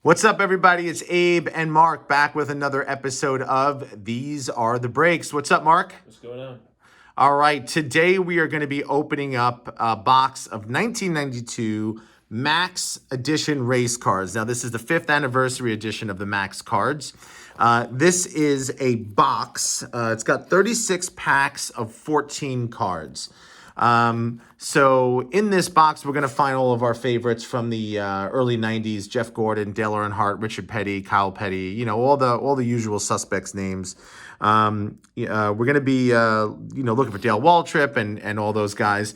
What's up, everybody? It's Abe and Mark back with another episode of These Are the Breaks. What's up, Mark? What's going on? All right, today we are going to be opening up a box of 1992 MAXX edition race cards. Now, this is the 5th anniversary edition of the MAXX cards. This is a box. It's got 36 packs of 14 cards. So in this box, we're going to find all of our favorites from the early 90s: Jeff Gordon, Dale Earnhardt, Richard Petty, Kyle Petty, you know, all the usual suspects names. We're going to be, looking for Dale Waltrip and all those guys.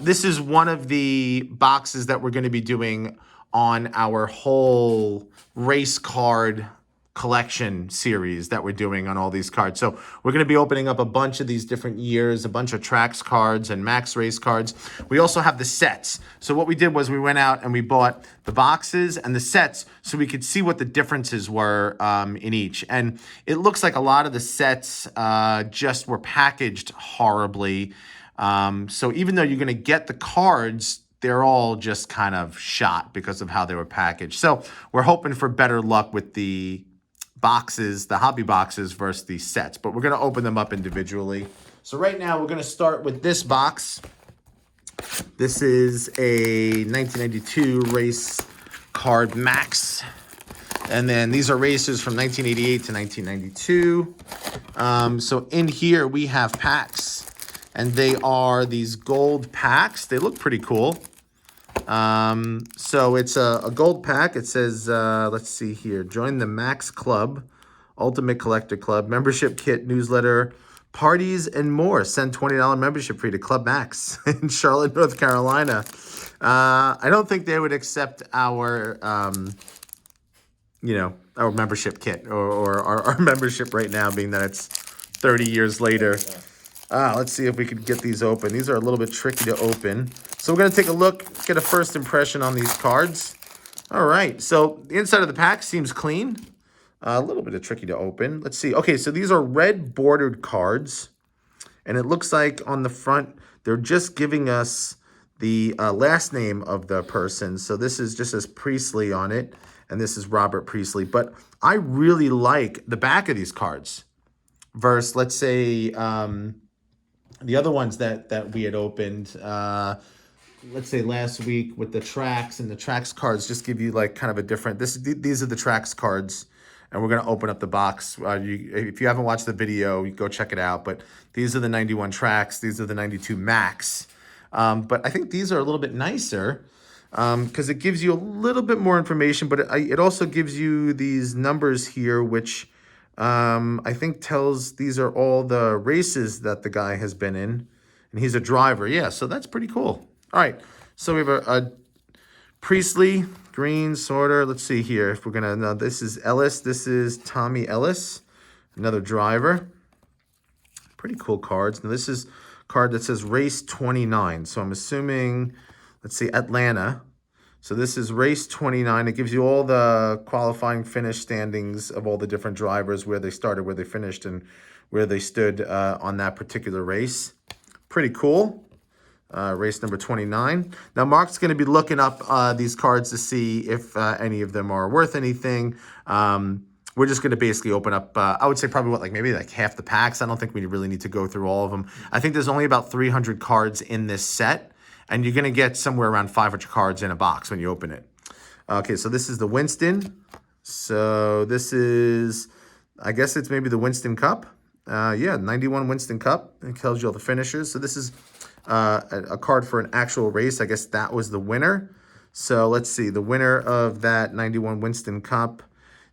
This is one of the boxes that we're going to be doing on our whole race card collection series that we're doing on all these cards. So we're going to be opening up a bunch of these different years, a bunch of tracks cards and MAXX race cards. We also have the sets. So what we did was we went out and we bought the boxes and the sets so we could see what the differences were in each. And it looks like a lot of the sets just were packaged horribly. So even though you're going to get the cards, they're all just kind of shot because of how they were packaged. So we're hoping for better luck with the boxes, the hobby boxes versus the sets, but we're going to open them up individually. So right now we're going to start with this box. This is a 1992 race card MAXX. And then these are races from 1988 to 1992. So in here we have packs, and they are these gold packs. They look pretty cool. So it's a gold pack. It says, let's see here, join the MAXX Club, Ultimate Collector Club, membership kit, newsletter, parties, and more. Send $20 membership fee to Club MAXX in Charlotte, North Carolina. I don't think they would accept our, our membership kit or our membership right now, being that it's 30 years later. Let's see if we could get these open. These are a little bit tricky to open. So we're going to take a look, get a first impression on these cards. All right, so the inside of the pack seems clean. A little bit of tricky to open. Let's see. Okay, so these are red bordered cards. And it looks like on the front, they're just giving us the last name of the person. So this is just as Priestley on it. And this is Robert Priestley. But I really like the back of these cards versus, let's say, the other ones that we had opened, let's say last week with the tracks, and the tracks cards just give you like kind of a different, these are the tracks cards, and we're going to open up the box. If you haven't watched the video, you go check it out, but these are the 91 tracks. These are the 92 MAXX. But I think these are a little bit nicer because it gives you a little bit more information, but it also gives you these numbers here, which I think tells these are all the races that the guy has been in, and he's a driver. Yeah, so that's pretty cool. All right, so we have a Priestley, green, sorter. Let's see here if we're gonna. No, this is Ellis. This is Tommy Ellis, another driver. Pretty cool cards. Now this is a card that says race 29. So I'm assuming, let's see, Atlanta. So this is race 29. It gives you all the qualifying finish standings of all the different drivers, where they started, where they finished, and where they stood on that particular race. Pretty cool. Race number 29. Now, Mark's going to be looking up these cards to see if any of them are worth anything. We're just going to basically open up, I would say probably maybe half the packs. I don't think we really need to go through all of them. I think there's only about 300 cards in this set, and you're going to get somewhere around 500 cards in a box when you open it. Okay, so this is the Winston. So this is, I guess it's maybe the Winston Cup. Yeah, 91 Winston Cup. It tells you all the finishers. So this is a card for an actual race. I guess that was the winner. So let's see. The winner of that 91 Winston Cup,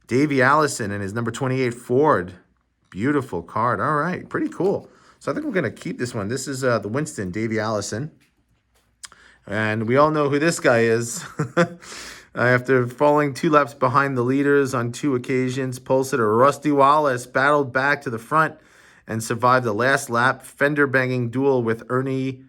Davey Allison, and his number 28 Ford. Beautiful card. All right, pretty cool. So I think we're going to keep this one. This is the Winston, Davey Allison. And we all know who this guy is. After falling 2 laps behind the leaders on 2 occasions, pole sitter Rusty Wallace battled back to the front and survived the last lap fender-banging duel with Ernie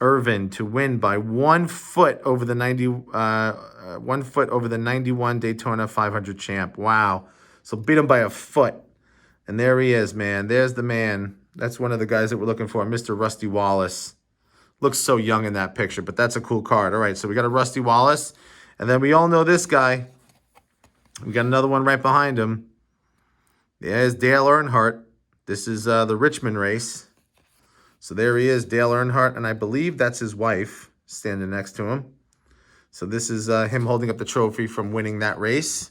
Irvin to win by 1 foot over the 91 Daytona 500 champ. Wow. So beat him by a foot. And there he is, man. There's the man. That's one of the guys that we're looking for, Mr. Rusty Wallace. Looks so young in that picture, but that's a cool card. All right, so we got a Rusty Wallace. And then we all know this guy, We got another one right behind him. There's Dale Earnhardt. This is the Richmond race. So there he is, Dale Earnhardt, and I believe that's his wife standing next to him. So this is him holding up the trophy from winning that race.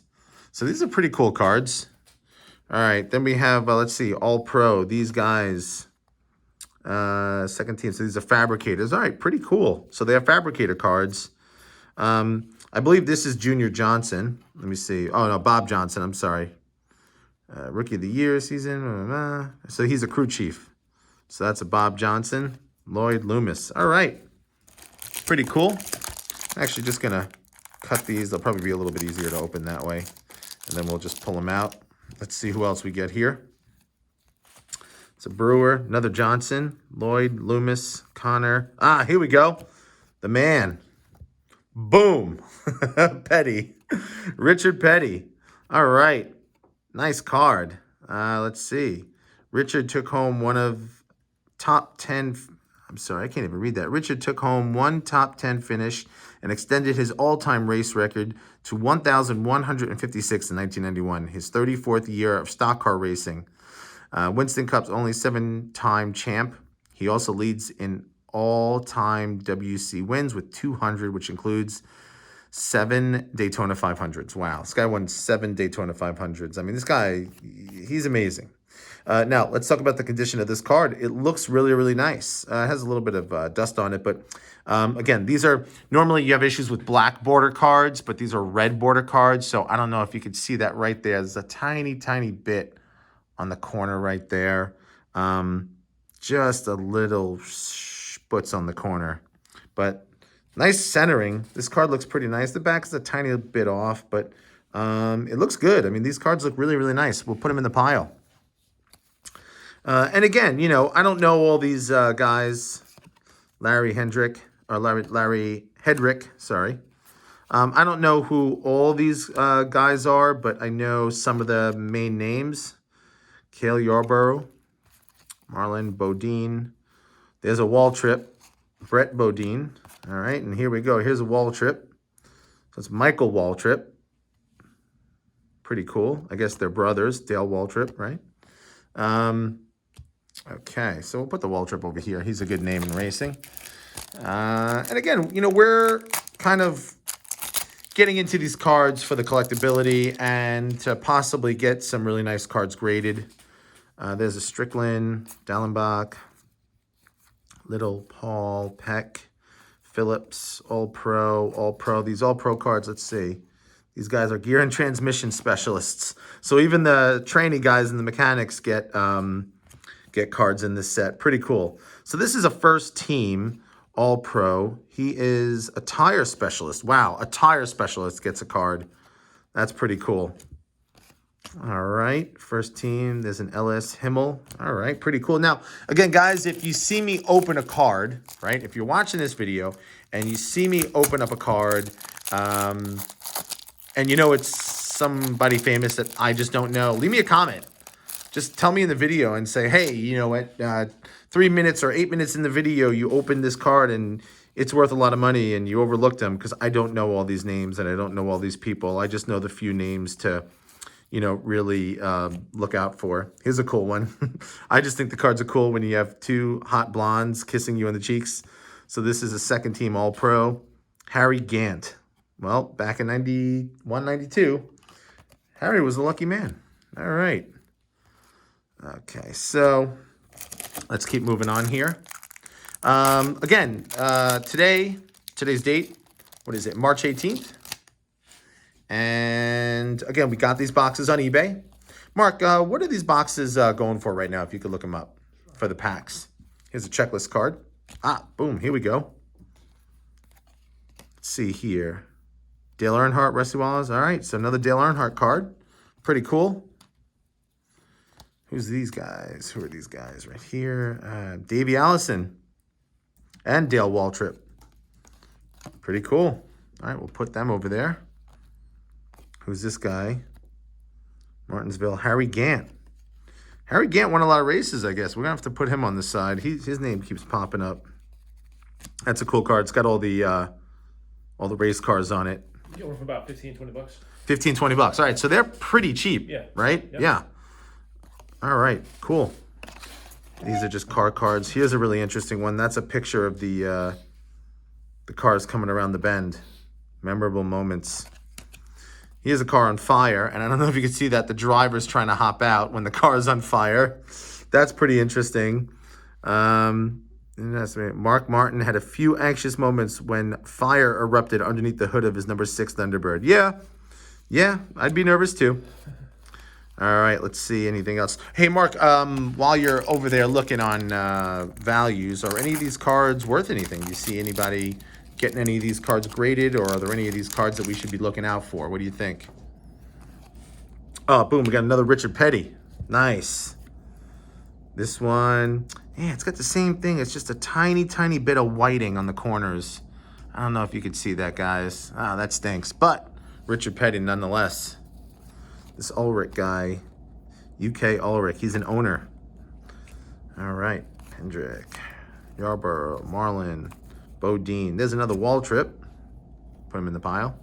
So these are pretty cool cards. All right, then we have, let's see, All Pro. These guys, second team. So these are fabricators. All right, pretty cool. So they have fabricator cards. I believe this is Junior Johnson. Let me see. Oh, no, Bob Johnson. I'm sorry. Rookie of the Year season. So he's a crew chief. So that's a Bob Johnson. Lloyd Loomis. All right. Pretty cool. Actually, just going to cut these. They'll probably be a little bit easier to open that way. And then we'll just pull them out. Let's see who else we get here. It's a Brewer. Another Johnson. Lloyd, Loomis, Connor. Ah, here we go. The man. Boom. Petty. Richard Petty. All right. Nice card. Let's see. Richard took home one of top 10. I'm sorry, I can't even read that. Richard took home one top 10 finish and extended his all-time race record to 1,156 in 1991, his 34th year of stock car racing. Winston Cup's only 7-time champ. He also leads in all-time WC wins with 200, which includes 7 Daytona 500s. Wow, this guy won 7 Daytona 500s. I mean, this guy, he's amazing. Now, let's talk about the condition of this card. It looks really, really nice. It has a little bit of dust on it, but again, these are, normally you have issues with black border cards, but these are red border cards, so I don't know if you could see that right there. There's a tiny, tiny bit on the corner right there. Just a little sputz on the corner, but nice centering. This card looks pretty nice. The back is a tiny bit off, but it looks good. I mean, these cards look really, really nice. We'll put them in the pile. And again, you know, I don't know all these guys. Larry Hedrick, sorry. I don't know who all these guys are, but I know some of the main names. Cale Yarborough, Marlon Bodine. There's a Waltrip, Brett Bodine. All right, and here we go. Here's a Waltrip. So it's Michael Waltrip. Pretty cool. I guess they're brothers, Dale Waltrip, right? Okay, so we'll put the Waltrip over here. He's a good name in racing. And again, you know, we're kind of getting into these cards for the collectability and to possibly get some really nice cards graded. There's a Strickland, Dallenbach, Little, Paul, Peck, Phillips, All Pro. These All Pro cards, let's see. These guys are gear and transmission specialists. So even the trainee guys and the mechanics get cards in this set. Pretty cool. So this is a first team All Pro. He is a tire specialist. Wow, a tire specialist gets a card. That's pretty cool. All right, first team. There's an LS Himmel. All right, pretty cool. Now, again, guys, if you see me open a card, right? If you're watching this video and you see me open up a card, and you know it's somebody famous that I just don't know, leave me a comment. Just tell me in the video and say, hey, you know what, 3 minutes or 8 minutes in the video, you opened this card and it's worth a lot of money and you overlooked them, because I don't know all these names and I don't know all these people. I just know the few names to, you know, really look out for. Here's a cool one. I just think the cards are cool when you have two hot blondes kissing you on the cheeks. So this is a second team All-Pro, Harry Gant. Well, back in 91, 92, Harry was a lucky man. All right. Okay, so let's keep moving on here. Again, today's date, what is it, March 18th? And again, we got these boxes on eBay. Mark, what are these boxes going for right now, if you could look them up for the packs? Here's a checklist card. Ah, boom, here we go. Let's see here. Dale Earnhardt, Rusty Wallace. All right, so another Dale Earnhardt card. Pretty cool. Who's these guys? Who are these guys right here? Davey Allison and Dale Waltrip. Pretty cool. All right, we'll put them over there. Who's this guy? Martinsville, Harry Gant. Harry Gant won a lot of races, I guess. We're going to have to put him on the side. His name keeps popping up. That's a cool card. It's got all the race cars on it. You get one for about 15, 20 bucks. 15, 20 bucks. All right, so they're pretty cheap, Yeah. right? Yep. Yeah. All right, cool. These are just car cards. Here's a really interesting one. That's a picture of the cars coming around the bend. Memorable moments. Here's a car on fire, and I don't know if you can see that. The driver's trying to hop out when the car is on fire. That's pretty interesting. Mark Martin had a few anxious moments when fire erupted underneath the hood of his number 6 Thunderbird. Yeah, I'd be nervous too. All right, let's see anything else. Hey, Mark, while you're over there looking on values, are any of these cards worth anything? Do you see anybody getting any of these cards graded, or are there any of these cards that we should be looking out for? What do you think? Oh, boom, we got another Richard Petty. Nice. This one, yeah, it's got the same thing. It's just a tiny, tiny bit of whiting on the corners. I don't know if you could see that, guys. Ah, that stinks. But Richard Petty nonetheless. This Ulrich guy, UK Ulrich, he's an owner. All right, Hendrick, Yarborough, Marlin, Bodine. There's another Waltrip. Put him in the pile.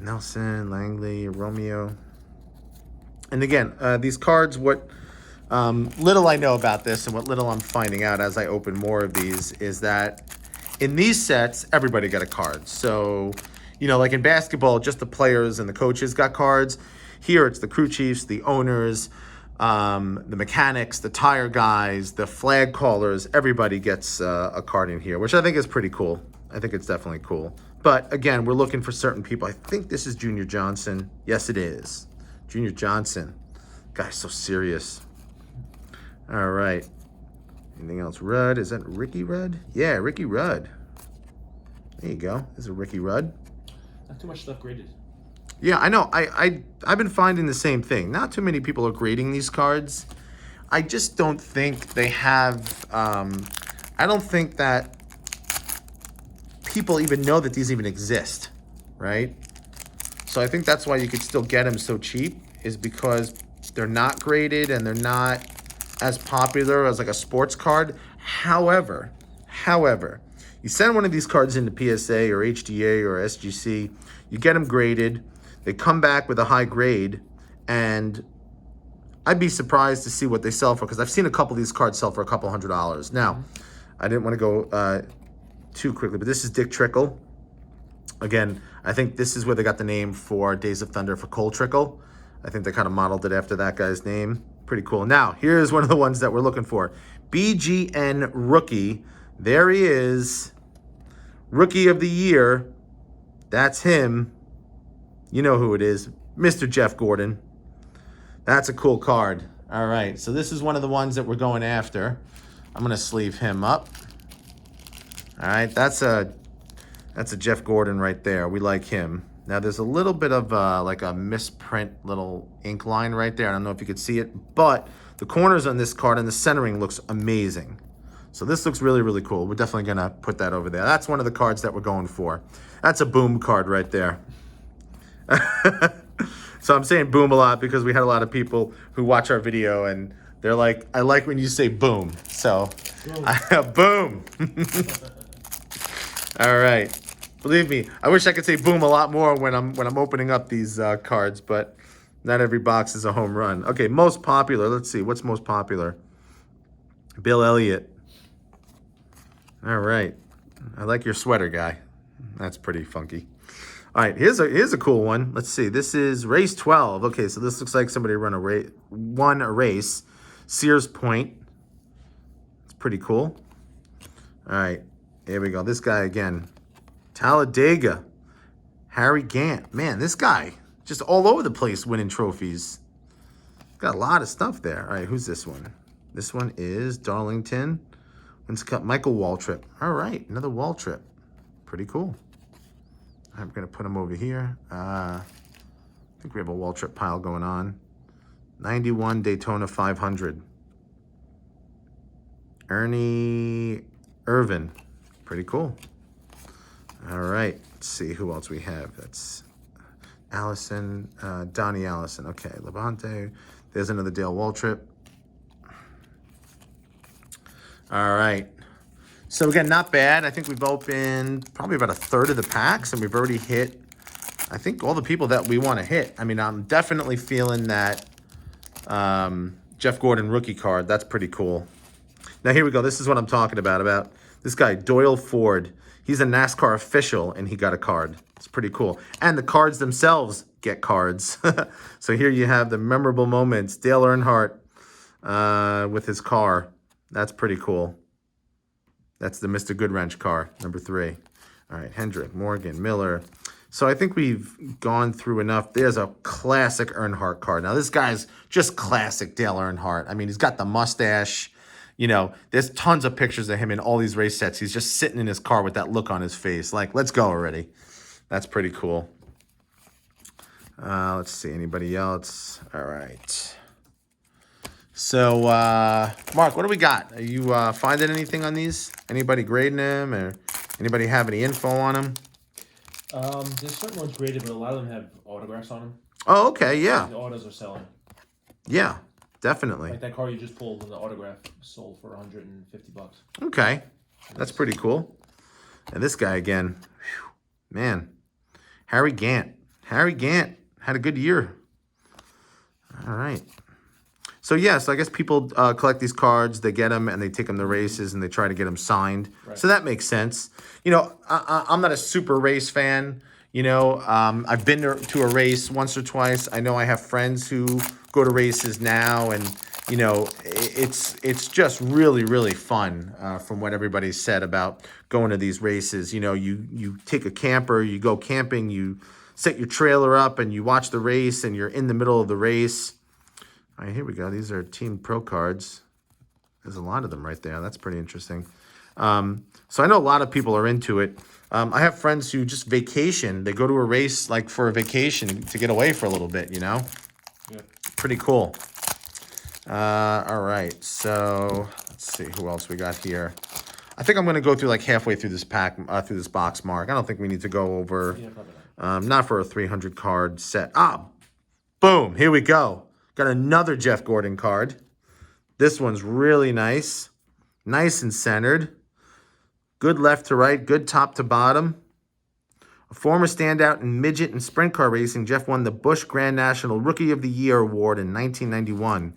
Nelson, Langley, Romeo. And again, these cards, what little I know about this and what little I'm finding out as I open more of these is that in these sets, everybody got a card. So, you know, like in basketball, just the players and the coaches got cards. Here, it's the crew chiefs, the owners, the mechanics, the tire guys, the flag callers. Everybody gets a card in here, which I think is pretty cool. I think it's definitely cool. But again, we're looking for certain people. I think this is Junior Johnson. Yes, it is. Junior Johnson. Guy's so serious. All right. Anything else? Rudd. Is that Ricky Rudd? Yeah, Ricky Rudd. There you go. This is a Ricky Rudd. Not too much stuff graded. Yeah, I know. I've been finding the same thing. Not too many people are grading these cards. I just don't think they have... I don't think that people even know that these even exist, right? So I think that's why you could still get them so cheap, is because they're not graded and they're not as popular as like a sports card. However, you send one of these cards into PSA or HDA or SGC, you get them graded, they come back with a high grade, and I'd be surprised to see what they sell for, because I've seen a couple of these cards sell for a couple $100s. Now, I didn't want to go too quickly, but this is Dick Trickle. Again, I think this is where they got the name for Days of Thunder for Cole Trickle. I think they kind of modeled it after that guy's name. Pretty cool. Now, here's one of the ones that we're looking for. BGN Rookie. There he is. Rookie of the Year. That's him. You know who it is. Mr. Jeff Gordon. That's a cool card. All right, so this is one of the ones that we're going after. I'm going to sleeve him up. All right, that's a Jeff Gordon right there. We like him. Now, there's a little bit of like a misprint little ink line right there. I don't know if you could see it, but the corners on this card and the centering looks amazing. So this looks really, really cool. We're definitely going to put that over there. That's one of the cards that we're going for. That's a boom card right there. So I'm saying boom a lot because we had a lot of people who watch our video and they're like, I like when you say boom. So, boom. All right. Believe me, I wish I could say boom a lot more when I'm opening up these cards, but not every box is a home run. Okay, most popular. Let's see. What's most popular? Bill Elliott. All right. I like your sweater, guy. That's pretty funky. All right, here's a cool one. Let's see. This is race 12. Okay, so this looks like somebody won a race. Sears Point. It's pretty cool. All right, here we go. This guy again. Talladega. Harry Gant. Man, this guy just all over the place winning trophies. Got a lot of stuff there. All right, who's this one? This one is Darlington. Wins Cup. Michael Waltrip. All right, another Waltrip. Pretty cool. I'm going to put him over here. I think we have a Waltrip pile going on. 91 Daytona 500. Ernie Irvin. Pretty cool. All right. Let's see who else we have. That's Allison, Donnie Allison. Okay, Levante. There's another Dale Waltrip. All right. So again, not bad. I think we've opened probably about a third of the packs, and we've already hit, I think, all the people that we want to hit. I mean, I'm definitely feeling that Jeff Gordon rookie card. That's pretty cool. Now, here we go. This is what I'm talking about this guy, Doyle Ford. He's a NASCAR official, and he got a card. It's pretty cool. And the cards themselves get cards. So here you have the memorable moments. Dale Earnhardt with his car. That's pretty cool. That's the Mr. Goodwrench car, number 3. All right, Hendrick, Morgan, Miller. So I think we've gone through enough. There's a classic Earnhardt card. Now, this guy's just classic Dale Earnhardt. I mean, he's got the mustache. You know, there's tons of pictures of him in all these race sets. He's just sitting in his car with that look on his face. Like, let's go already. That's pretty cool. Let's see. Anybody else? All right. So, Mark, what do we got? Are you finding anything on these? Anybody grading them? Or anybody have any info on them? There's certain ones graded, but a lot of them have autographs on them. Oh, okay. Yeah. The autos are selling. Yeah, definitely. Like that car you just pulled, and the autograph sold for $150. Okay. That's pretty cool. And this guy again, whew, man, Harry Gant. Harry Gant had a good year. All right. So, yes, I guess people collect these cards, they get them, and they take them to races, and they try to get them signed. Right. So that makes sense. You know, I'm not a super race fan. You know, I've been to a race once or twice. I know I have friends who go to races now, and, you know, it's just really, really fun from what everybody's said about going to these races. You know, you take a camper, you go camping, you set your trailer up, and you watch the race, and you're in the middle of the race. All right, here we go. These are Team Pro cards. There's a lot of them right there. That's pretty interesting. So I know a lot of people are into it. I have friends who just vacation. They go to a race like for a vacation to get away for a little bit, you know? Yeah. Pretty cool. All right, so let's see who else we got here. I think I'm going to go through like halfway through this pack, through this box, Mark. I don't think we need to go over, not for a 300 card set. Boom, here we go. Got another Jeff Gordon card. This one's really nice. Nice and centered. Good left to right, good top to bottom. A former standout in midget and sprint car racing, Jeff won the Busch Grand National Rookie of the Year Award in 1991,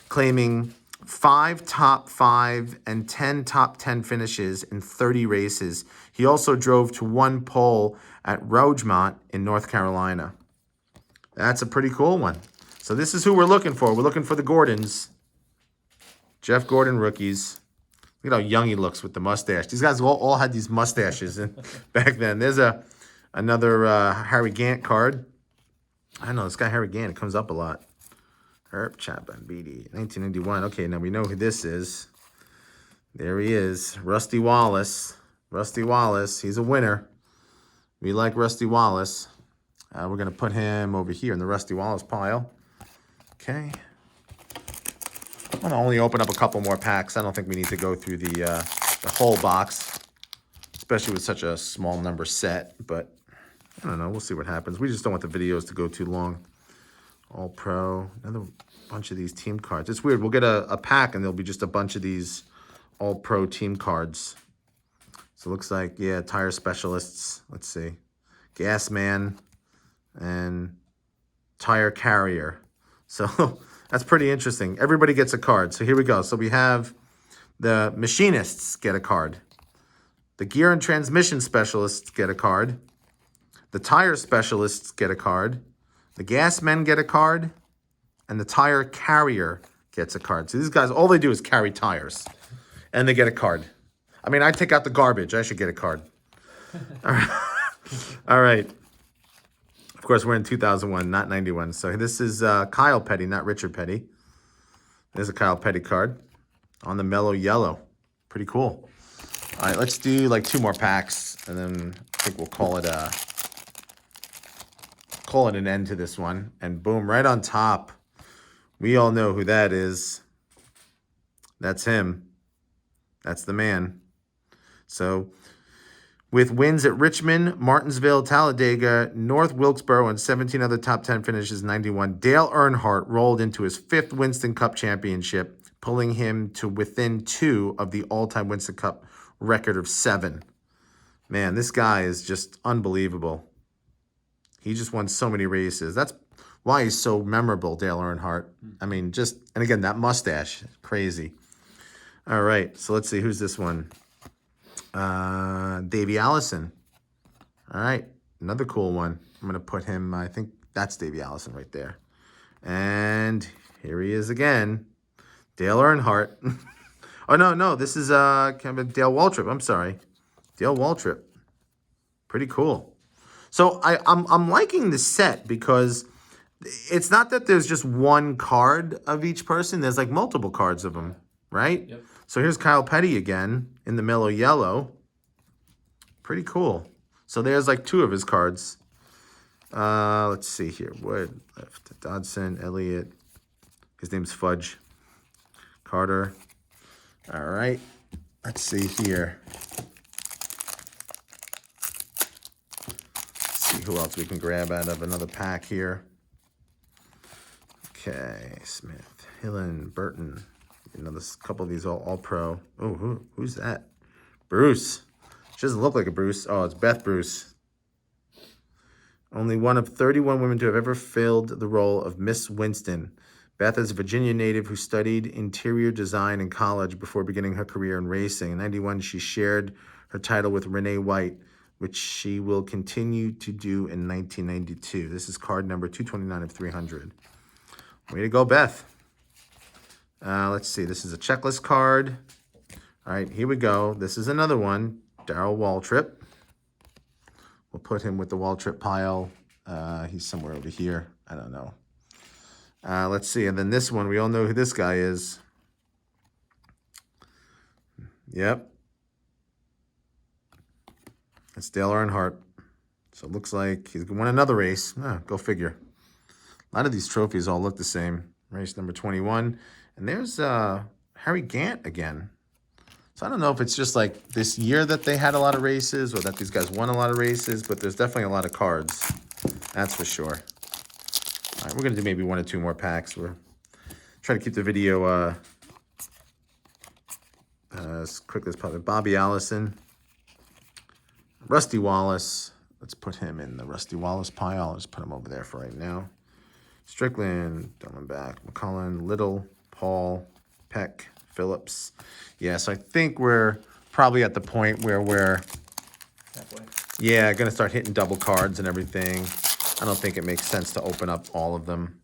claiming 5 top 5 and 10 top 10 finishes in 30 races. He also drove to 1 pole at Rougemont in North Carolina. That's a pretty cool one. So this is who we're looking for. We're looking for the Gordons. Jeff Gordon rookies. Look at how young he looks with the mustache. These guys all had these mustaches back then. There's another Harry Gant card. I know, this guy Harry Gant, it comes up a lot. Herb Chapman, BD, 1991. Okay, now we know who this is. There he is, Rusty Wallace. Rusty Wallace, he's a winner. We like Rusty Wallace. We're going to put him over here in the Rusty Wallace pile. Okay. I'm going to only open up a couple more packs. I don't think we need to go through the whole box, especially with such a small number set. But I don't know. We'll see what happens. We just don't want the videos to go too long. All Pro. Another bunch of these team cards. It's weird. We'll get a pack, and there'll be just a bunch of these All Pro team cards. So it looks like, yeah, tire specialists. Let's see. Gas Man and tire carrier. So that's pretty interesting. Everybody gets a card. So here we go. So we have the machinists get a card. The gear and transmission specialists get a card. The tire specialists get a card. The gas men get a card. And the tire carrier gets a card. So these guys, all they do is carry tires. And they get a card. I mean, I take out the garbage. I should get a card. All right. All right. Of course, we're in 2001, not 91. So this is Kyle Petty, not Richard Petty. There's a Kyle Petty card on the mellow yellow. Pretty cool. All right, let's do like 2 more packs, and then I think we'll call it an end to this one. And boom, right on top. We all know who that is. That's him. That's the man. So with wins at Richmond, Martinsville, Talladega, North Wilkesboro, and 17 other top 10 finishes in 91, Dale Earnhardt rolled into his 5th Winston Cup championship, pulling him to within 2 of the all-time Winston Cup record of 7. Man, this guy is just unbelievable. He just won so many races. That's why he's so memorable, Dale Earnhardt. I mean, and again, that mustache, crazy. All right, so let's see, who's this one? Davey Allison. All right, another cool one. I'm going to put him, I think that's Davey Allison right there. And here he is again, Dale Earnhardt. Oh, no, this is Dale Waltrip. I'm sorry, Dale Waltrip. Pretty cool. So I'm liking this set because it's not that there's just one card of each person. There's like multiple cards of them, right? Yep. So here's Kyle Petty again in the mellow yellow. Pretty cool. So there's like 2 of his cards. Let's see here. Wood, left, Dodson, Elliott. His name's Fudge. Carter. All right. Let's see here. See who else we can grab out of another pack here. Okay, Smith, Hillen, Burton. Another couple of these all pro. Oh, who's that? Bruce. She doesn't look like a Bruce. Oh, it's Beth Bruce. Only one of 31 women to have ever filled the role of Miss Winston. Beth is a Virginia native who studied interior design in college before beginning her career in racing. In 91, she shared her title with Renee White, which she will continue to do in 1992. This is card number 229 of 300. Way to go, Beth. Let's see. This is a checklist card. All right, here we go. This is another one. Darrell Waltrip. We'll put him with the Waltrip pile. He's somewhere over here. I don't know. Let's see. And then this one, we all know who this guy is. Yep. It's Dale Earnhardt. So it looks like he's won another race. Go figure. A lot of these trophies all look the same. Race number 21. And there's Harry Gant again. So I don't know if it's just like this year that they had a lot of races or that these guys won a lot of races, but there's definitely a lot of cards. That's for sure. All right, we're going to do maybe 1 or 2 more packs. We're trying to keep the video as quick as possible. Bobby Allison. Rusty Wallace. Let's put him in the Rusty Wallace pile. I'll just put him over there for right now. Strickland, Diamondback, McCullen, Little, Paul, Peck, Phillips. Yeah, so I think we're probably at the point where we're Halfway. going to start hitting double cards and everything. I don't think it makes sense to open up all of them.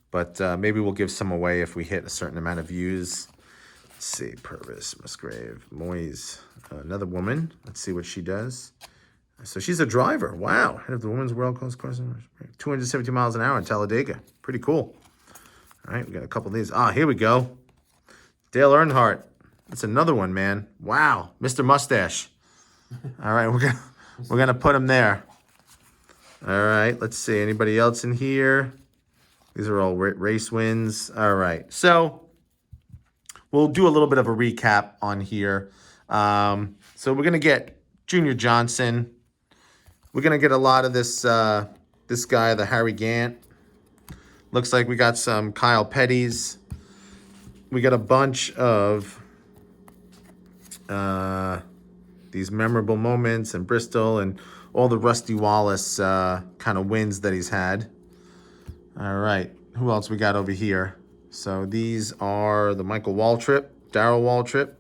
But maybe we'll give some away if we hit a certain amount of views. Let's see, Purvis, Musgrave, Moyes, another woman. Let's see what she does. So she's a driver. Wow. Head of the Women's World Coast Course. 272 miles an hour in Talladega. Pretty cool. All right, we got a couple of these. Here we go. Dale Earnhardt. That's another one, man. Wow. Mr. Mustache. All right, we're gonna put him there. All right, let's see. Anybody else in here? These are all race wins. All right. So we'll do a little bit of a recap on here. So we're going to get Junior Johnson. We're going to get a lot of this this guy, the Harry Gant. Looks like we got some Kyle Petty's. We got a bunch of these memorable moments in Bristol and all the Rusty Wallace kind of wins that he's had. All right. Who else we got over here? So these are the Michael Waltrip, Darrell Waltrip.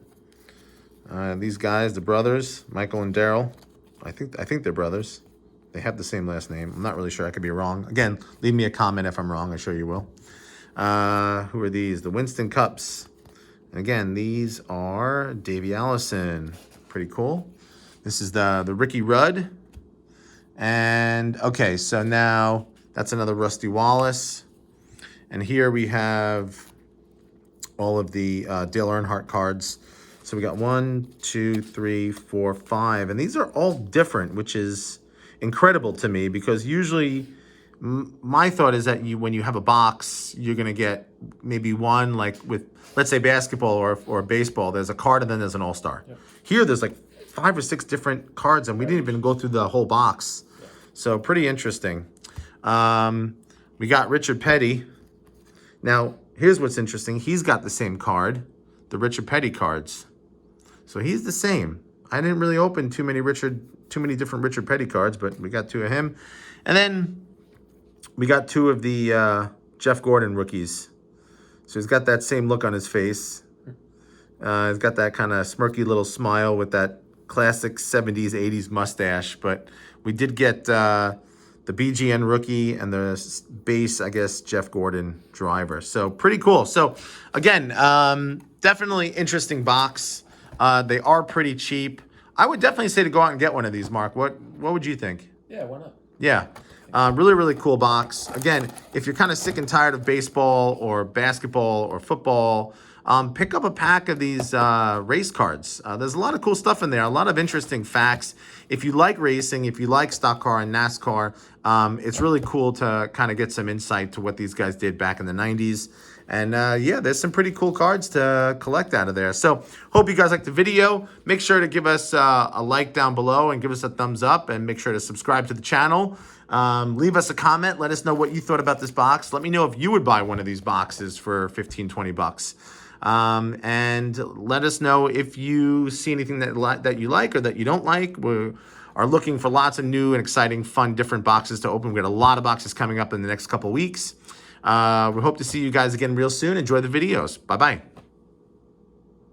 These guys, the brothers, Michael and Darrell. I think they're brothers. They have the same last name. I'm not really sure. I could be wrong. Again, leave me a comment if I'm wrong. I'm sure you will. Who are these? The Winston Cups. And again, these are Davey Allison. Pretty cool. This is the Ricky Rudd. And, okay, so now that's another Rusty Wallace. And here we have all of the Dale Earnhardt cards. So we got 1, 2, 3, 4, 5. And these are all different, which is incredible to me because usually my thought is that when you have a box, you're going to get maybe one, like with, let's say, basketball or baseball. There's a card and then there's an all-star. Yep. Here, there's like 5 or 6 different cards, and we didn't even go through the whole box. Yep. So pretty interesting. We got Richard Petty. Now, here's what's interesting. He's got the same card, the Richard Petty cards. So he's the same. I didn't really open too many different Richard Petty cards, but we got 2 of him. And then we got 2 of the Jeff Gordon rookies. So he's got that same look on his face. He's got that kind of smirky little smile with that classic 70s, 80s mustache. But we did get the BGN rookie and the base, I guess, Jeff Gordon driver. So pretty cool. So again, definitely interesting box. They are pretty cheap. I would definitely say to go out and get one of these, Mark. What would you think? Yeah, why not? Yeah. Really, really cool box. Again, if you're kind of sick and tired of baseball or basketball or football, pick up a pack of these race cards. There's a lot of cool stuff in there, a lot of interesting facts. If you like racing, if you like stock car and NASCAR, it's really cool to kind of get some insight to what these guys did back in the 90s. And yeah, there's some pretty cool cards to collect out of there. So hope you guys liked the video. Make sure to give us a like down below and give us a thumbs up, and make sure to subscribe to the channel. Leave us a comment. Let us know what you thought about this box. Let me know if you would buy one of these boxes for 15, 20 bucks. And let us know if you see anything that you like or that you don't like. We are looking for lots of new and exciting, fun, different boxes to open. We got a lot of boxes coming up in the next couple weeks. We hope to see you guys again real soon. Enjoy the videos. Bye-bye.